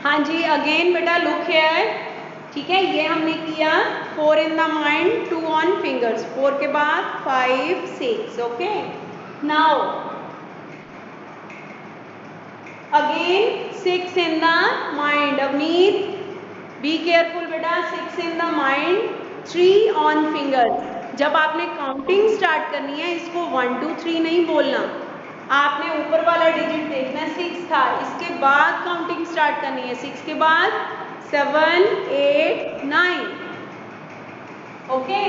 हाँ जी, अगेन बेटा look here. ठीक है, ये हमने किया 4 in the mind, 2 on fingers. 4 के बाद 5 6। Okay, now again 6 in the mind. Avneet be careful बेटा। 6 in the mind, 3 on fingers. जब आपने काउंटिंग स्टार्ट करनी है, इसको 1 2 3 नहीं बोलना, आपने ऊपर वाला डिजिट देखना है 6 था, इसके बाद काउंटिंग स्टार्ट करनी है। 6 के बाद 7 8 9। ओके,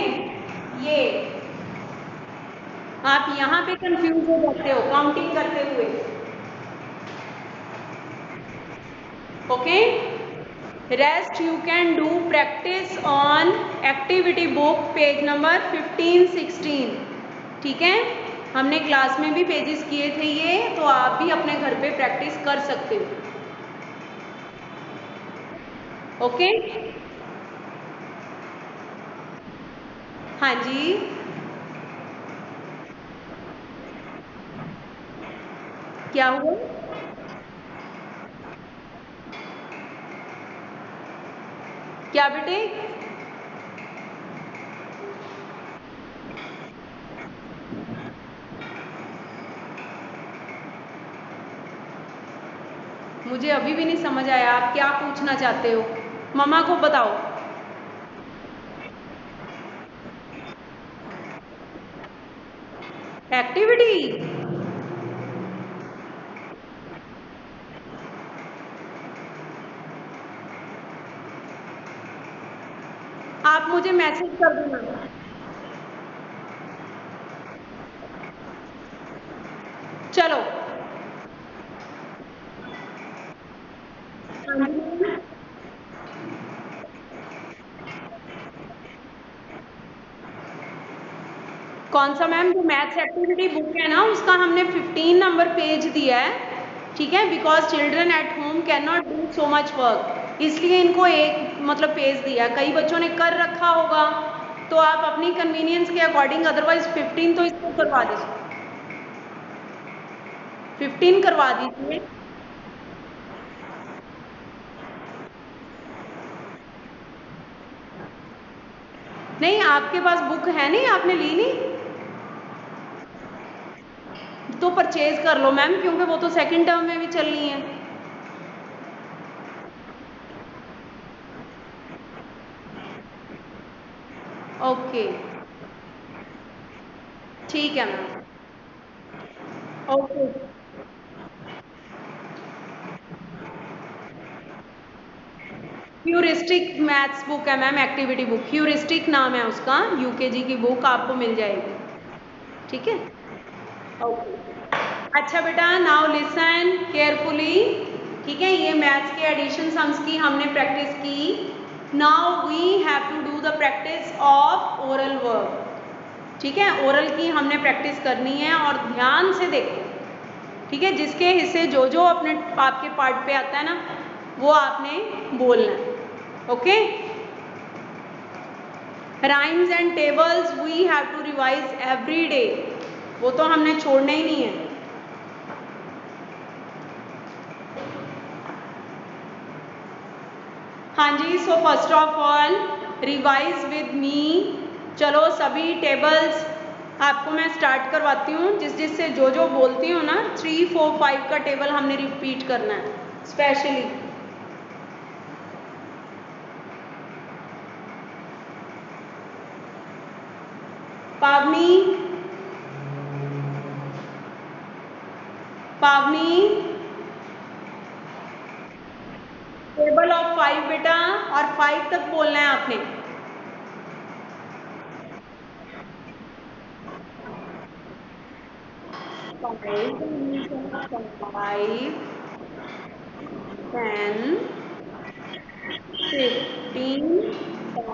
ये आप यहाँ पे कंफ्यूज हो जाते हो काउंटिंग करते हुए। Okay, rest you can do practice on activity book page number 15 16। ठीक है, हमने क्लास में भी पेजेस किए थे ये, तो आप भी अपने घर पे प्रैक्टिस कर सकते हो। ओके, हाँ जी, क्या हुआ? क्या बेटे? मुझे अभी भी नहीं समझ आया आप क्या पूछना चाहते हो, मम्मा को बताओ। एक्टिविटी? आप मुझे मैसेज कर देना। चलो, हाँ जी, कौन सा मैम? जो मैथ्स एक्टिविटी बुक है ना, उसका हमने 15 नंबर पेज दिया है। ठीक है, because children at home can not do so much work, इसलिए इनको एक मतलब पेज दिया। कई बच्चों ने कर रखा होगा, तो आप अपनी कन्वीनियंस के अकॉर्डिंग, अदरवाइज 15 तो इसको करवा दीजिए, 15 करवा दीजिए। नहीं, आपके पास बुक है नहीं, आपने ली नहीं, तो परचेज कर लो मैम, क्योंकि वो तो सेकंड टर्म में भी चलनी है। ओके, ठीक है ma'am. Okay, heuristic maths book है मैम, एक्टिविटी बुक, ह्यूरिस्टिक नाम है उसका, यूकेजी की बुक आपको मिल जाएगी। ठीक है, ओके। अच्छा बेटा, नाउ लिसन केयरफुली। ठीक है, ये मैथ्स के एडिशन सम्स की हमने प्रैक्टिस की। Now we have to do the practice of oral work. ठीक है, ओरल की हमने प्रैक्टिस करनी है, और ध्यान से देखो। ठीक है, जिसके हिस्से जो जो अपने आपके पार्ट पे आता है ना, वो आपने बोलना है। Okay, rhymes and tables we have to revise every day, वो तो हमने छोड़ना ही नहीं है। हाँ जी, so first of all revise with me. चलो सभी टेबल्स आपको मैं स्टार्ट करवाती हूँ, जिस जिससे जो जो बोलती हूँ ना, 3 4 5 का टेबल हमने रिपीट करना है स्पेशली। पावनी, पावनी, टेबल ऑफ 5 बेटा, और 5 तक बोलना है आपने। 5 10 15 5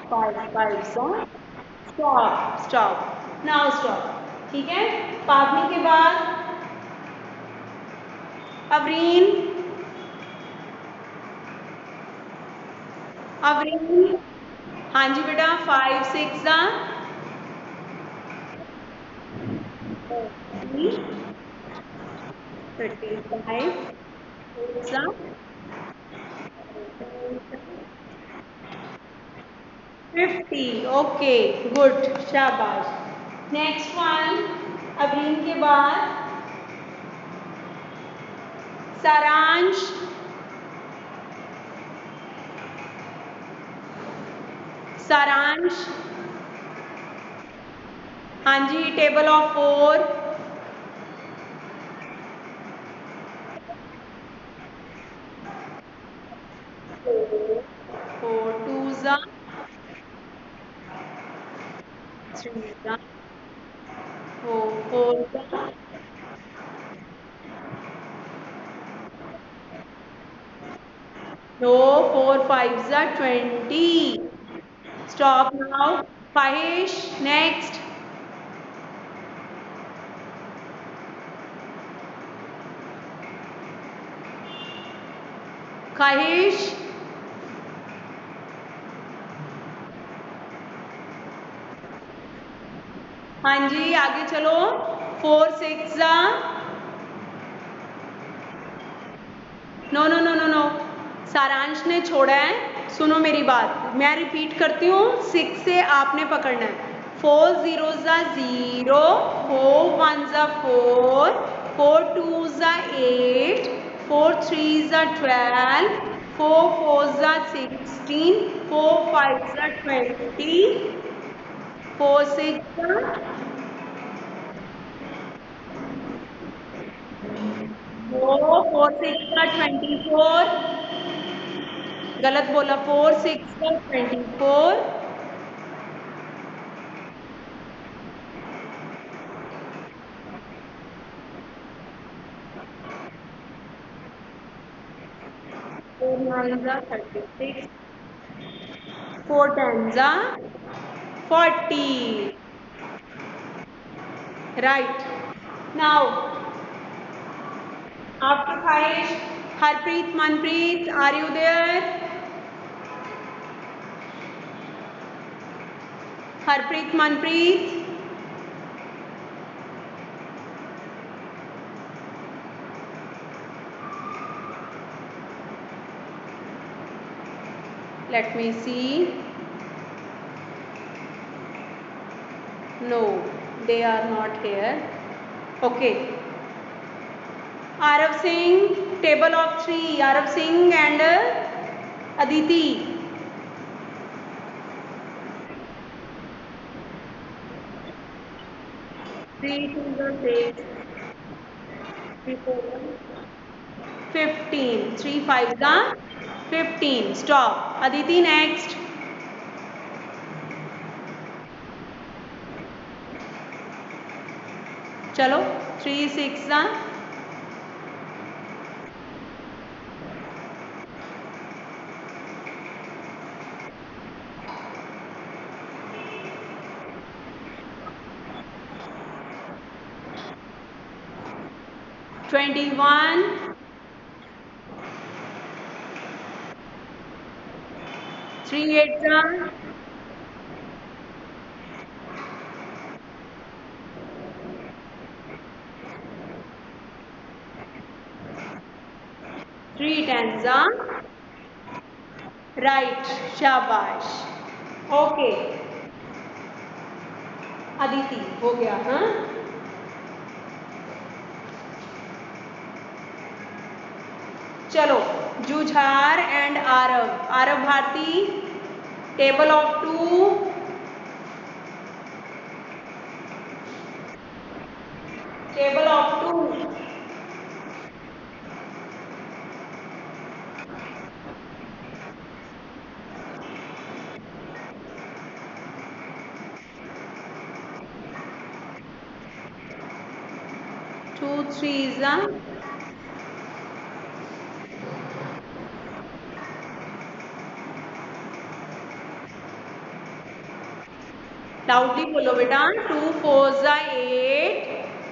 4 5 5 स्टॉप स्टॉप, नाउ स्टॉप। ठीक है, पावनी के बाद अवरीन, अवरीन, हाँ जी बेटा, 5 6 35 50. ओके गुड शाबाश. नेक्स्ट वन अभी के बाद सारांश. सारांश. हाँ जी table of 4. 4 2s 3s 4 4s. No, 4 5s are 20. Stop now. Pahesh, next. Kahish. हाँ जी आगे चलो. 4 6 no no no no no. Saransh ने छोड़ा है. सुनो मेरी बात, मैं रिपीट करती हूँ. 6 से आपने पकड़ना है. 4 0s 0, 4 1s 4, 4 2s 8, 4 3s 12, 4 4s 16, 4 5s 20, 4 6 4 6 24. गलत बोला. 4 6 24. 4 9s 36. 4 10s 40. Right. Now, after Kaish, Harpreet, Manpreet, are you there? Harpreet, Manpreet. Let me see. No, they are not here. Okay. Arav Singh, table of 3. Arav Singh and Aditi. 3 2 6. 3 4 15. 3 5 15. Stop. Aditi next. चलो 3 6 21. 3 8 3 10s right. शाबाश. Okay Aditi हो गया. हाँ चलो Jujhar and Aarav. Aarav Bharti table of 2. Table of 2. Two 3s loudly बोलो बेटा. 2 4s 8,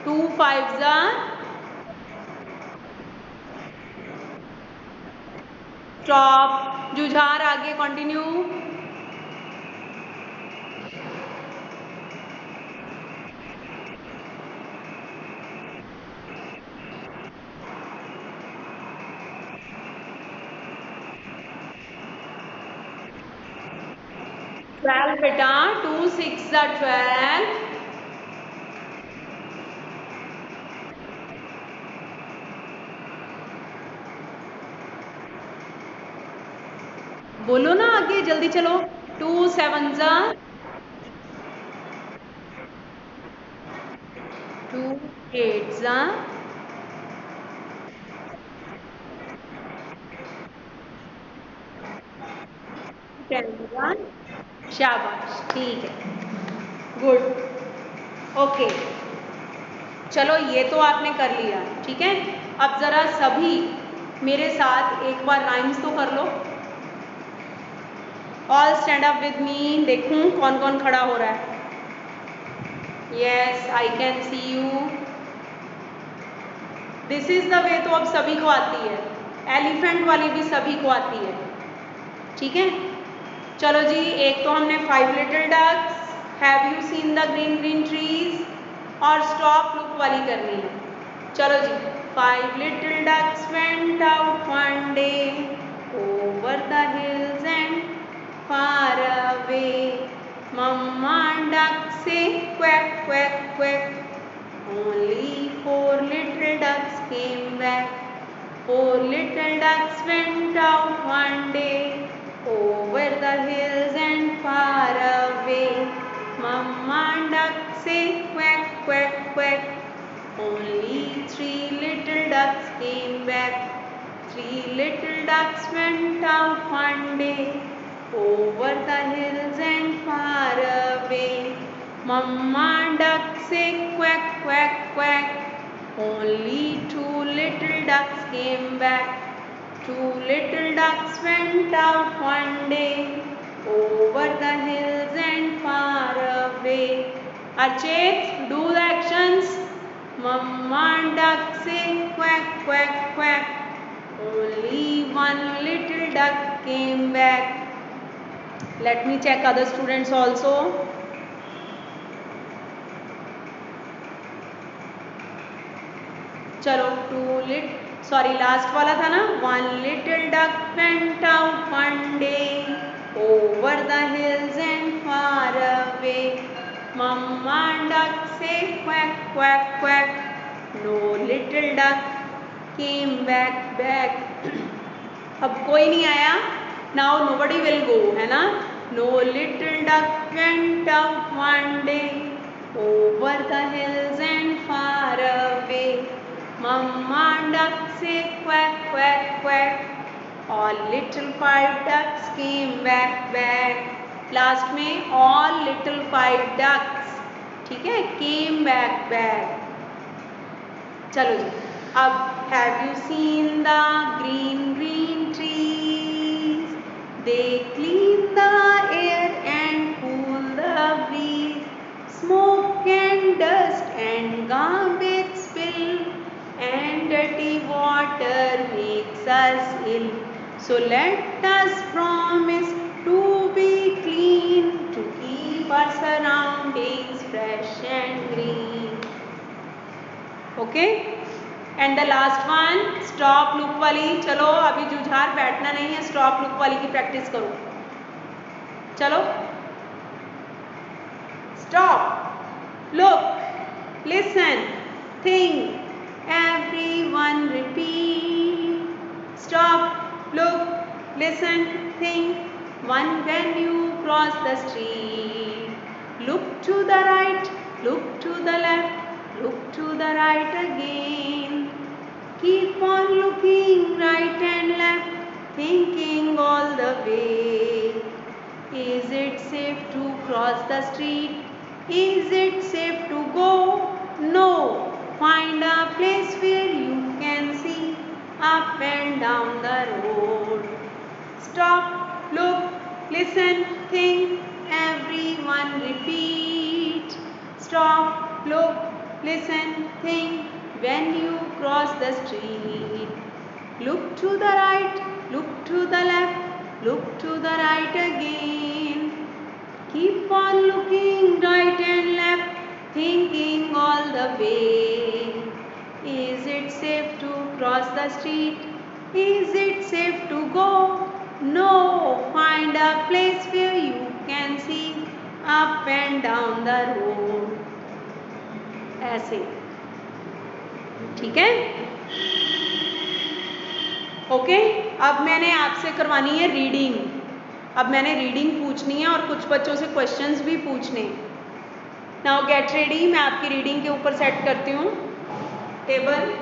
2 5s stop. Jujhar आगे continue. 12 बेटा, 2 6 12। बोलो ना आगे जल्दी चलो। 2 7 2 8 10 शाबाश, ठीक है, गुड। ओके, चलो ये तो आपने कर लिया, ठीक है। अब जरा सभी मेरे साथ एक बार राइम्स तो कर लो। All stand up with me, देखूं कौन कौन खड़ा हो रहा है। Yes, I can see you. This is the way, तो अब सभी को आती है। एलिफेंट वाली भी सभी को आती है, ठीक है। चलो जी, एक तो हमने 5 little ducks, have you seen the green green trees, और स्टॉप लुक वाली करनी है। चलो जी, 5 little ducks went out one day over the hills and far away. Mamma duck say quack quack quack. Only 4 little ducks came back. 4 little ducks went out one day over the hills and far away. Mamma duck say quack quack quack. Only 3 little ducks came back. 3 little ducks went out one day over the hills and far away. Mamma duck say quack quack quack. Only 2 little ducks came back. 2 little ducks went out one day over the hills and far away. Archit, do the actions. Mamma duck say quack quack quack. Only 1 little duck came back. Let me check other students also. चलो, last वाला था ना। 1 little duck went out one day over the hills and far away. Mamma duck say quack quack quack. No little duck came back. अब कोई नहीं आया, now nobody will go, है ना। No little duck went out one day over the hills and far away. Mamma duck say quack quack quack. All little 5 ducks came back. Last में all little 5 ducks, ठीक है, came back. चलो जी, अब have you seen the green green trees? They clean the air and cool the breeze. Smoke and dust and garbage spill, and dirty water makes us ill. So let us promise to be clean, to keep our surroundings fresh and green. Okay? And the last one, stop look वाली। चलो अभी जुझार बैठना नहीं है, stop look वाली की practice करो। चलो, stop, look, listen, think, everyone repeat. Stop, look, listen, think. One when you cross the street. Look to the right, look to the left, look to the right again. Keep on looking right and left, thinking all the way. Is it safe to cross the street? Is it safe to go? No. Find a place where you can see up and down the road. Stop, look, listen, think, everyone repeat. Stop, look, listen, think, when you cross the street. Look to the right, look to the left, look to the right again. Keep on looking right and left, thinking all the way. Is it safe to cross the street? Is it safe to go? No. Find a place where you can see up and down the road, ऐसे, ठीक है। Okay, अब मैंने आपसे करवानी है reading. अब मैंने रीडिंग पूछनी है और कुछ बच्चों से क्वेश्चंस भी पूछने। नाउ गेट रेडी, मैं आपकी रीडिंग के ऊपर सेट करती हूँ टेबल।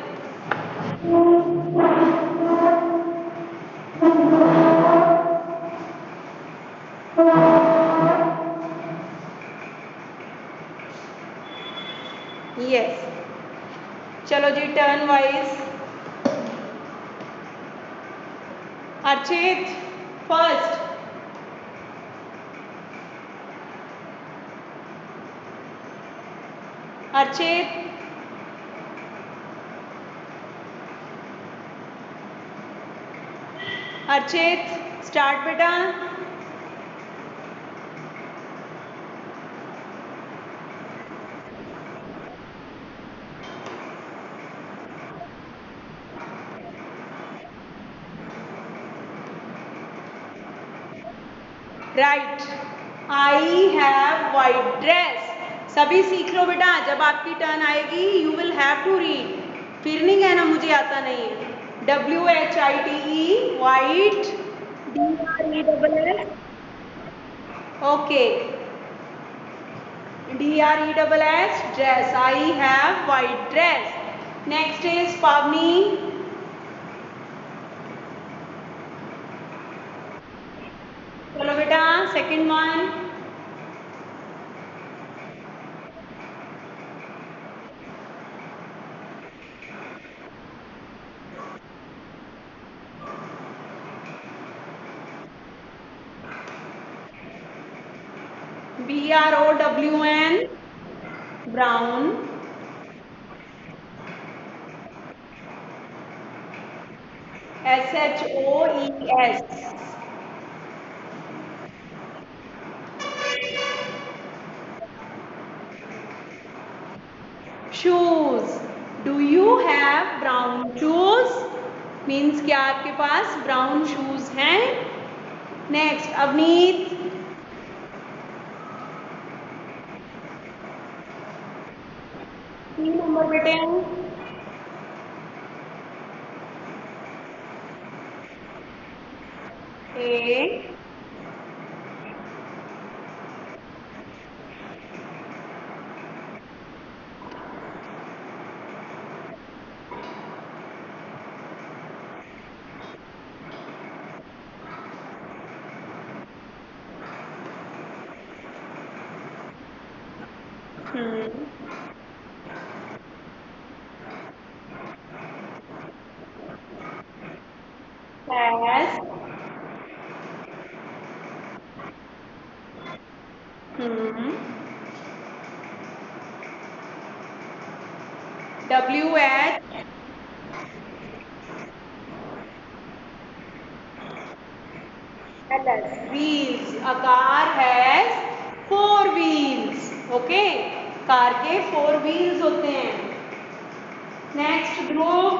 यस, चलो जी, turn wise. Archit first. Archit, Archit start बेटा। Right, I have white dress. सभी सीख लो बेटा, जब आपकी टर्न आएगी you will have to read, फिर नहीं कहना मुझे आता नहीं है। WHITE white, DRESS, okay, DRESS dress, I have white dress. Next is Pavni. चलो बेटा, second one. BROWN, brown. SHOES, shoes. Do you have brown shoes, means क्या आपके पास ब्राउन शूज हैं। नेक्स्ट अवनीत। 3 नंबर बेटे। A, S, WH, LS, wheels. A car has 4 wheels. Okay, car के 4 wheels होते हैं। Next group.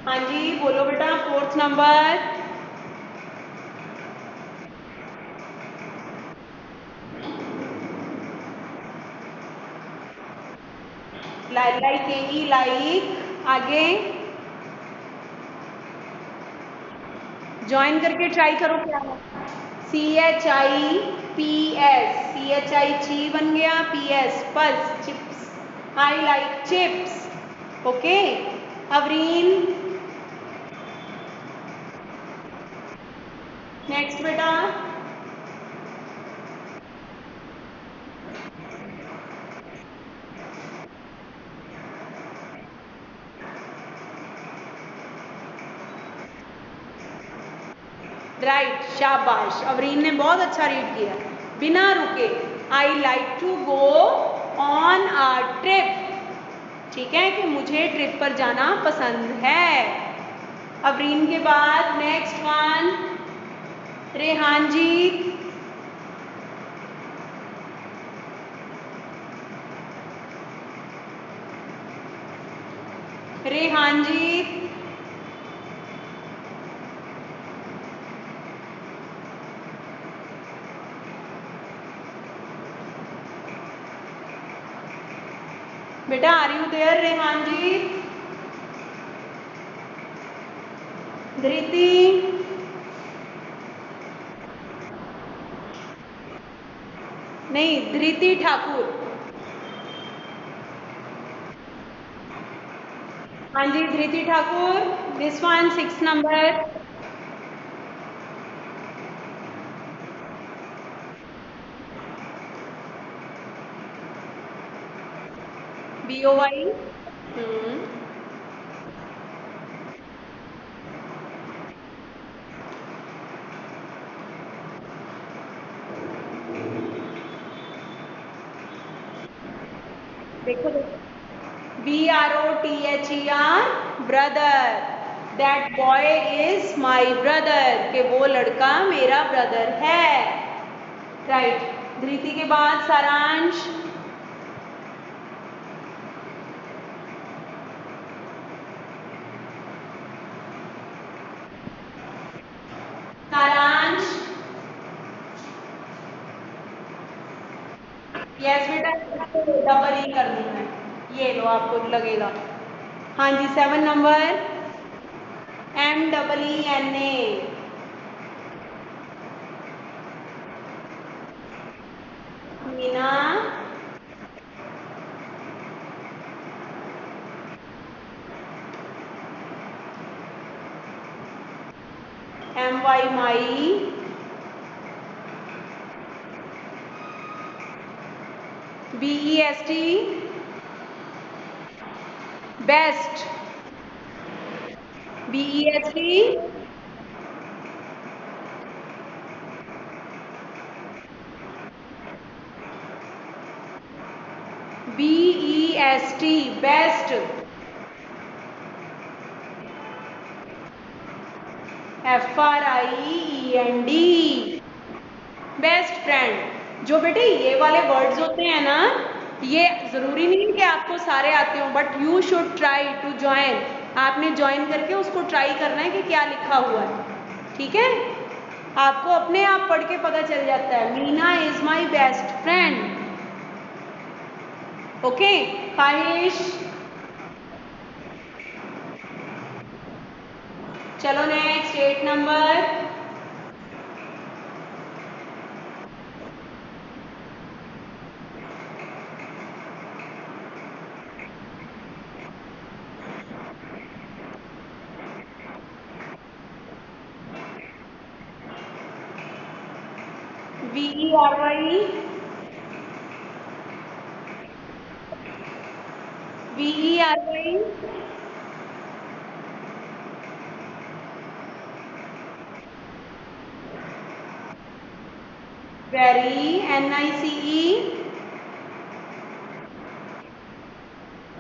हाँ जी, बोलो बेटा, 4th number. Like A, like, आगे ज्वाइन करके ट्राई करो क्या है। CHIPS, CHI ची बन गया, PS plus, chips, I like chips. Okay, Avreen. Next बेटा। राइट, शाबाश, अवरीन ने बहुत अच्छा रीड किया, बिना रुके। I like to go on a trip, ठीक है, कि मुझे ट्रिप पर जाना पसंद है। अवरीन के बाद नेक्स्ट वन, रेहान जी। रेहान जी, बेटा आर यू देयर रेहान जी? धृति? नहीं, धृति ठाकुर। हाँ जी Dhriti Thakur, this one 6 number. BOY। देखो देखो, BROTHER, brother. That boy is my brother, कि वो लड़का मेरा ब्रदर है। राइट। धृति के बाद सारांश। सारांश। यस बेटा, डबल ई करनी है। ये लो, आपको लगेगा। हाँ जी 7 number. MEENA। Meena. MY my. BEST, best. BEST, BEST, best. FRIEND, best friend. जो बेटे ये वाले वर्ड्स होते हैं ना, ये जरूरी नहीं है कि आपको सारे आते हो, but you should try to join. आपने ज्वाइन करके उसको ट्राई करना है कि क्या लिखा हुआ है। ठीक है, आपको अपने आप पढ़ के पता चल जाता है। Meena is my best friend. Okay Khahish. चलो next 8 number. VERY, VERY, very, NICE,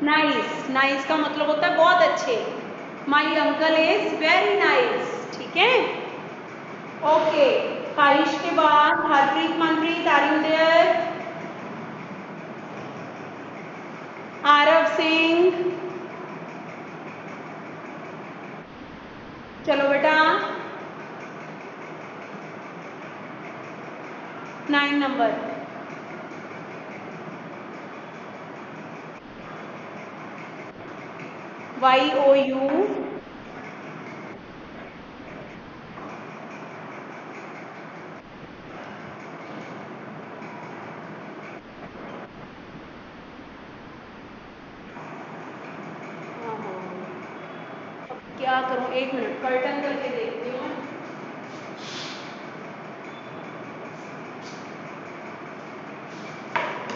nice. Nice का मतलब होता है बहुत अच्छे। My uncle is very nice. ठीक है, ओके। खारिश के बाद Harpreet, Manpreet, are you there? Aarav Singh. चलो बेटा 9 नंबर। YOU, क्या करूं, एक मिनट कर्टन करके देखती हूँ।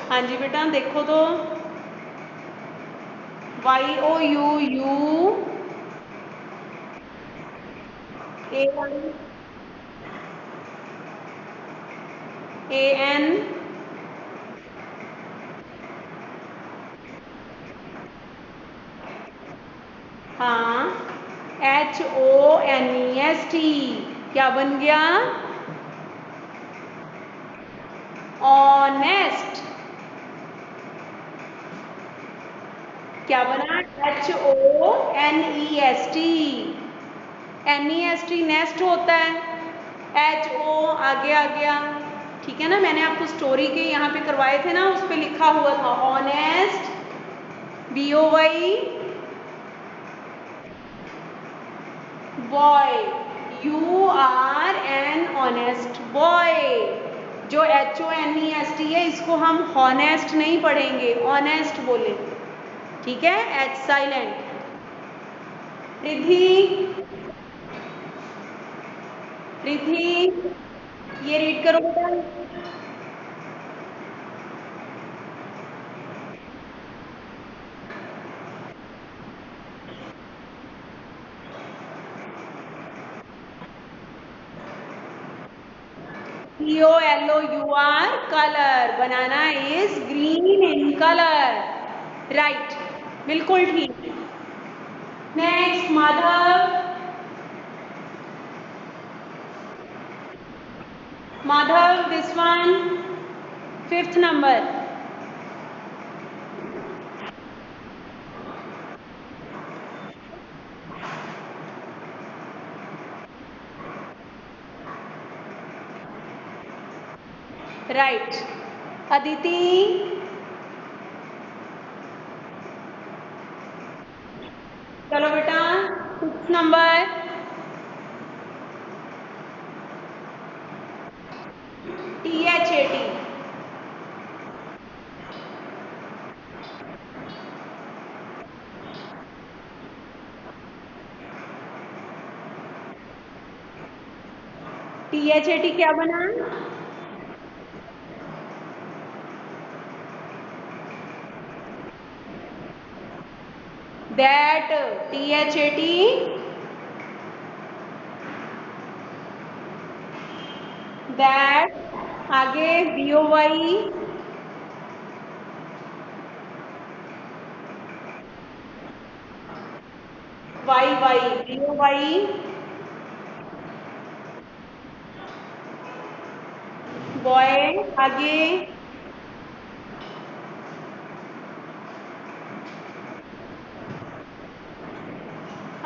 हाँ जी बेटा देखो तो, YOUU, AN, हाँ HONEST, क्या बन गया? ऑनेस्ट। क्या बना? HONEST। NEST नेस्ट होता है, HO आगे आ गया। ठीक है ना, मैंने आपको स्टोरी के यहाँ पे करवाए थे ना, उस पे लिखा हुआ था honest BOY boy, you are an honest boy. जो HONEST है इसको हम हॉनेस्ट नहीं पढ़ेंगे, ऑनेस्ट बोलेंगे, ठीक है, H साइलेंट। रिद्धि, रिद्धि ये रीड करो बेटा। COLOUR colour, banana is green in colour, right, बिल्कुल ठीक। Next Madhav, Madhav this one, 5th number. Right, Aditi, चलो बेटा 6th नंबर। THAT, THAT क्या बना? That, THAT, that. आगे BOY, BOY बॉय। आगे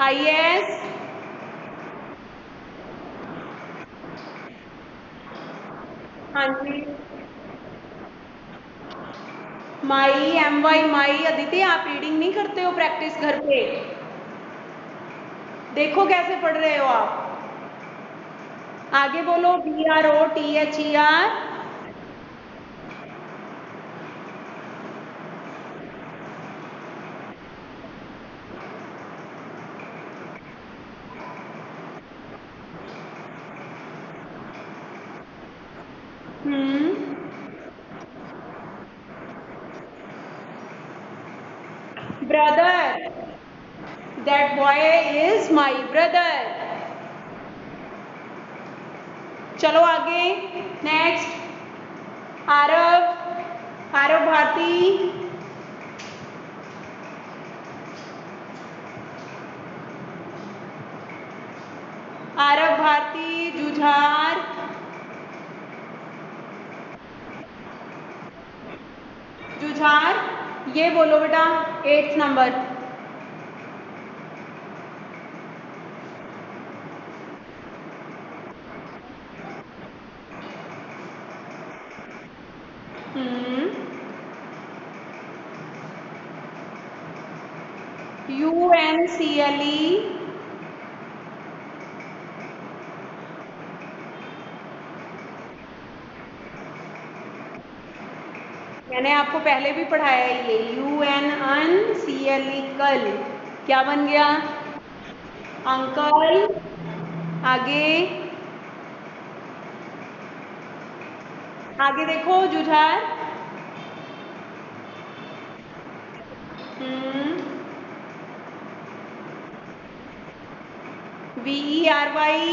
IS, हाँ जी, माई, MY माई। अदिति आप रीडिंग नहीं करते हो प्रैक्टिस घर पे? देखो कैसे पढ़ रहे हो आप। आगे बोलो BROTHER, brother, that boy is my brother. चलो आगे, नेक्स्ट आरव, आरव भारती, आरव भारती जुझार, जुझार ये बोलो बेटा 8th नंबर। UNCLE, मैंने आपको पहले भी पढ़ाया है ये UNCLE कल, क्या बन गया? अंकल। आगे, आगे देखो जुझार, VERY,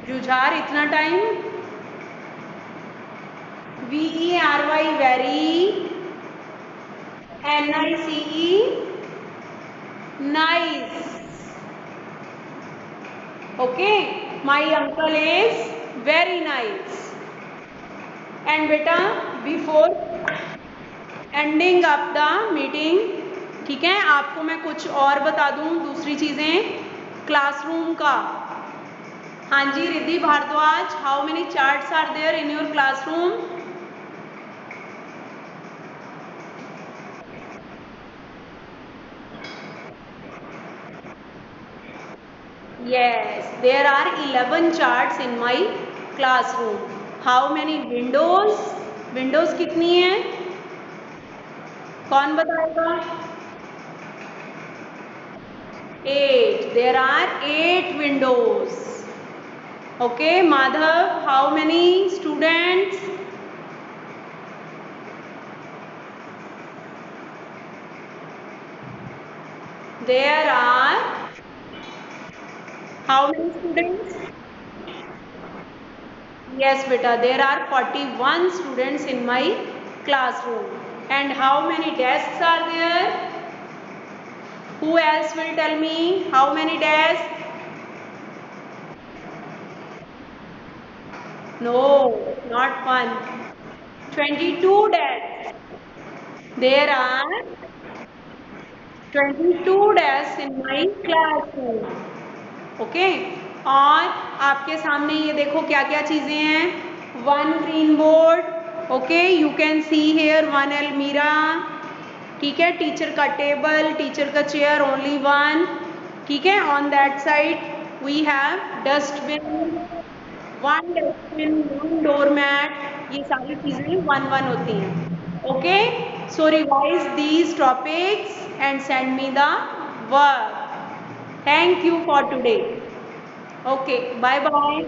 जुझार इतना time. VERY very, NICE nice. Okay, my uncle is very nice. And beta, before ending up the meeting, ठीक है, आपको मैं कुछ और बता दूं दूसरी चीजें क्लासरूम का. हाँ जी Riddhi Bhardwaj, how many charts are there in your classroom? Yes, there are 11 charts in my classroom. How many windows? Windows कितनी है? कौन बताएगा? 8. There are 8 windows. Okay, Madhav, how many students? There are how many students? Yes, beta, there are 41 students in my classroom. And how many desks are there? Who else will tell me how many desks? No, not one. 22 desks. There are 22 desks in my classroom. Okay, और आपके सामने ये देखो क्या क्या चीजें हैं. One green board. Okay, you can see here one अलमीरा. ठीक है, टीचर का टेबल, टीचर का चेयर, ओनली वन. ठीक है, on that side we have dustbin, one dustbin, one doormat. ये सारी चीजें वन वन होती हैं. Okay, so revise these topics and send me the work. Thank you for today. Okay, bye bye.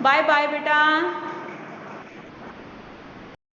Bye bye, beta.